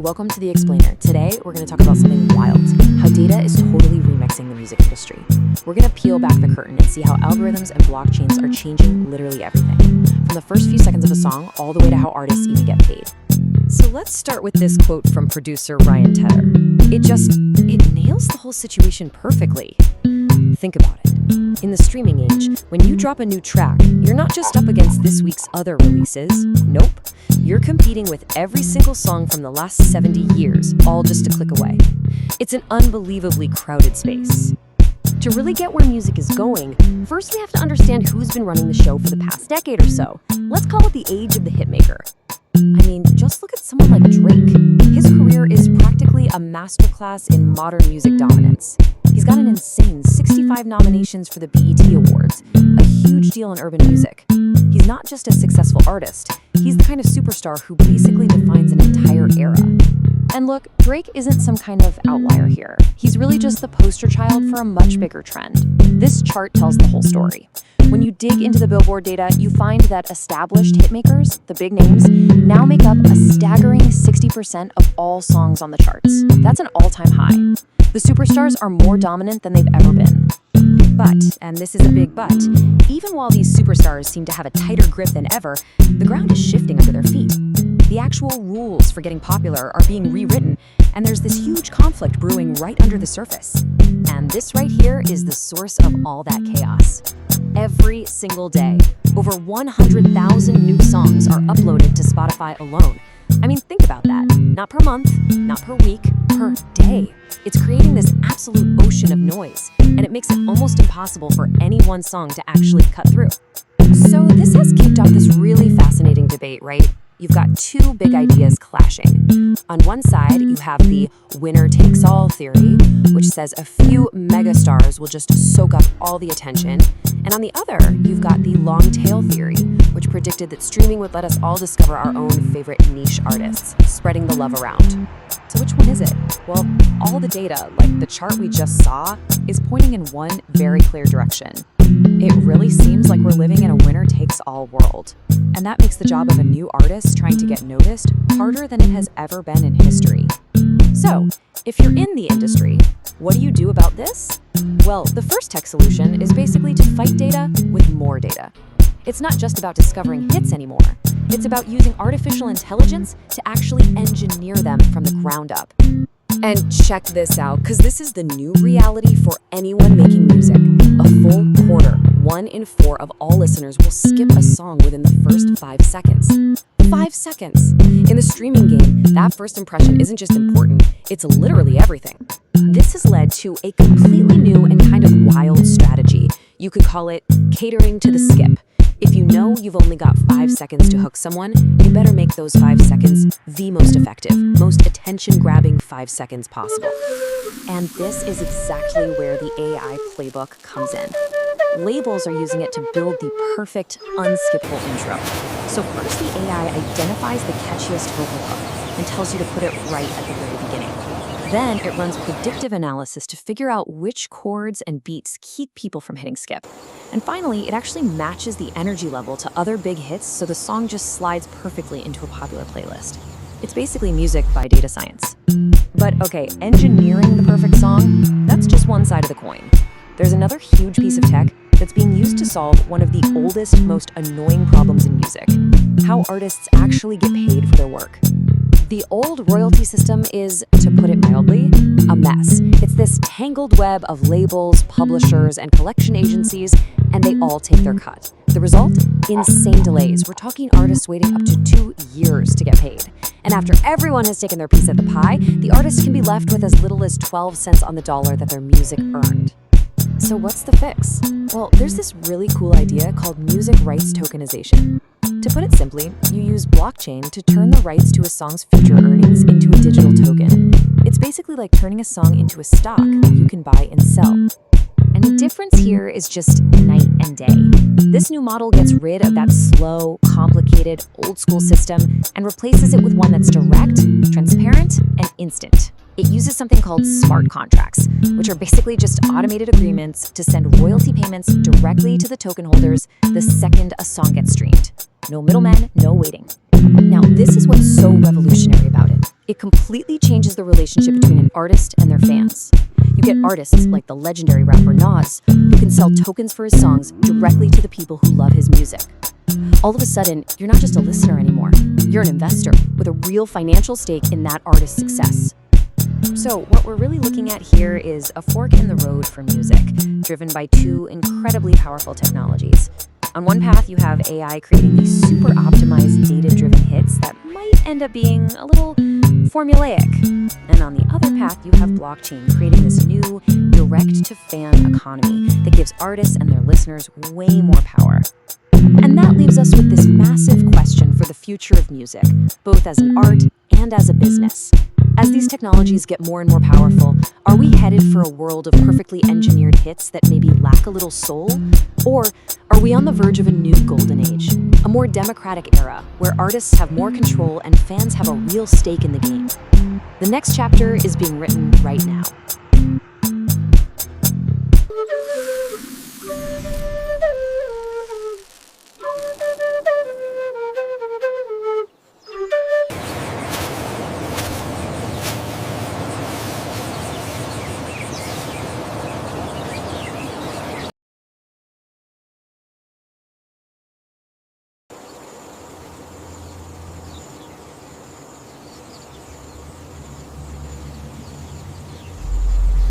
welcome to The Explainer. Today, we're going to talk about something wild, how data is totally remixing the music industry. We're going to peel back the curtain and see how algorithms and blockchains are changing literally everything, from the first few seconds of a song all the way to how artists even get paid. So let's start with this quote from producer Ryan Tedder. It nails the whole situation perfectly. Think about it. In the streaming age, when you drop a new track, you're not just up against this week's other releases. Nope. You're competing with every single song from the last 70 years, all just a click away. It's an unbelievably crowded space. To really get where music is going, first we have to understand who's been running the show for the past decade or so. Let's call it the age of the hitmaker. I mean, just look at someone like Drake. His career is practically a masterclass in modern music dominance. He's got an insane 65 nominations for the BET Awards, a huge deal in urban music. He's not just a successful artist, he's the kind of superstar who basically defines an entire era. And look, Drake isn't some kind of outlier here. He's really just the poster child for a much bigger trend. This chart tells the whole story. When you dig into the Billboard data, you find that established hitmakers, the big names, now make up a staggering 60% of all songs on the charts. That's an all-time high. The superstars are more dominant than they've ever been. But, and this is a big but, even while these superstars seem to have a tighter grip than ever, the ground is shifting under their feet. The actual rules for getting popular are being rewritten, and there's this huge conflict brewing right under the surface. And this right here is the source of all that chaos. Every single day, over 100,000 new songs are uploaded to Spotify alone. I mean, think about that. Not per month, not per week, per day. It's creating this absolute ocean of noise, and it makes it almost impossible for any one song to actually cut through. So this has kicked off this really fascinating debate, right? You've got two big ideas clashing. On one side, you have the winner-takes-all theory, which says a few megastars will just soak up all the attention. And on the other, you've got the long-tail theory, which predicted that streaming would let us all discover our own favorite niche artists, spreading the love around. So which one is it? Well, all the data, like the chart we just saw, is pointing in one very clear direction. It really seems like we're living in a winner-takes-all world. And that makes the job of a new artist trying to get noticed harder than it has ever been in history. So, if you're in the industry, what do you do about this? Well, the first tech solution is basically to fight data with more data. It's not just about discovering hits anymore. It's about using artificial intelligence to actually engineer them from the ground up. And check this out, because this is the new reality for anyone making music. A full quarter, 1 in 4 of all listeners will skip a song within the first 5 seconds. 5 seconds! In the streaming game, that first impression isn't just important, it's literally everything. This has led to a completely new and kind of wild strategy. You could call it catering to the skip. If you know you've only got 5 seconds to hook someone, you better make those 5 seconds the most effective, most attention-grabbing 5 seconds possible. And this is exactly where the AI playbook comes in. Labels are using it to build the perfect, unskippable intro. So first the AI identifies the catchiest vocal hook and tells you to put it right at the very beginning. Then it runs predictive analysis to figure out which chords and beats keep people from hitting skip. And finally, it actually matches the energy level to other big hits so the song just slides perfectly into a popular playlist. It's basically music by data science. But okay, engineering the perfect song, that's just one side of the coin. There's another huge piece of tech that's being used to solve one of the oldest, most annoying problems in music: how artists actually get paid for their work. The old royalty system is, to put it mildly, a mess. It's this tangled web of labels, publishers, and collection agencies, and they all take their cut. The result? Insane delays. We're talking artists waiting up to 2 years to get paid. And after everyone has taken their piece of the pie, the artist can be left with as little as 12 cents on the dollar that their music earned. So what's the fix? Well, there's this really cool idea called music rights tokenization. To put it simply, you use blockchain to turn the rights to a song's future earnings into a digital token. It's basically like turning a song into a stock that you can buy and sell. And the difference here is just night and day. This new model gets rid of that slow, complicated, old-school system and replaces it with one that's direct, transparent, and instant. It uses something called smart contracts, which are basically just automated agreements to send royalty payments directly to the token holders the second a song gets streamed. No middlemen, no waiting. Now, this is what's so revolutionary about it. It completely changes the relationship between an artist and their fans. You get artists like the legendary rapper Nas, who can sell tokens for his songs directly to the people who love his music. All of a sudden, you're not just a listener anymore. You're an investor with a real financial stake in that artist's success. So what we're really looking at here is a fork in the road for music, driven by two incredibly powerful technologies. On one path, you have AI creating these super optimized, data-driven hits that might end up being a little formulaic. And on the other path, you have blockchain creating this new direct-to-fan economy that gives artists and their listeners way more power. And that leaves us with this massive question for the future of music, both as an art and as a business. As these technologies get more and more powerful, are we headed for a world of perfectly engineered hits that maybe lack a little soul? Or are we on the verge of a new golden age, a more democratic era where artists have more control and fans have a real stake in the game? The next chapter is being written right now.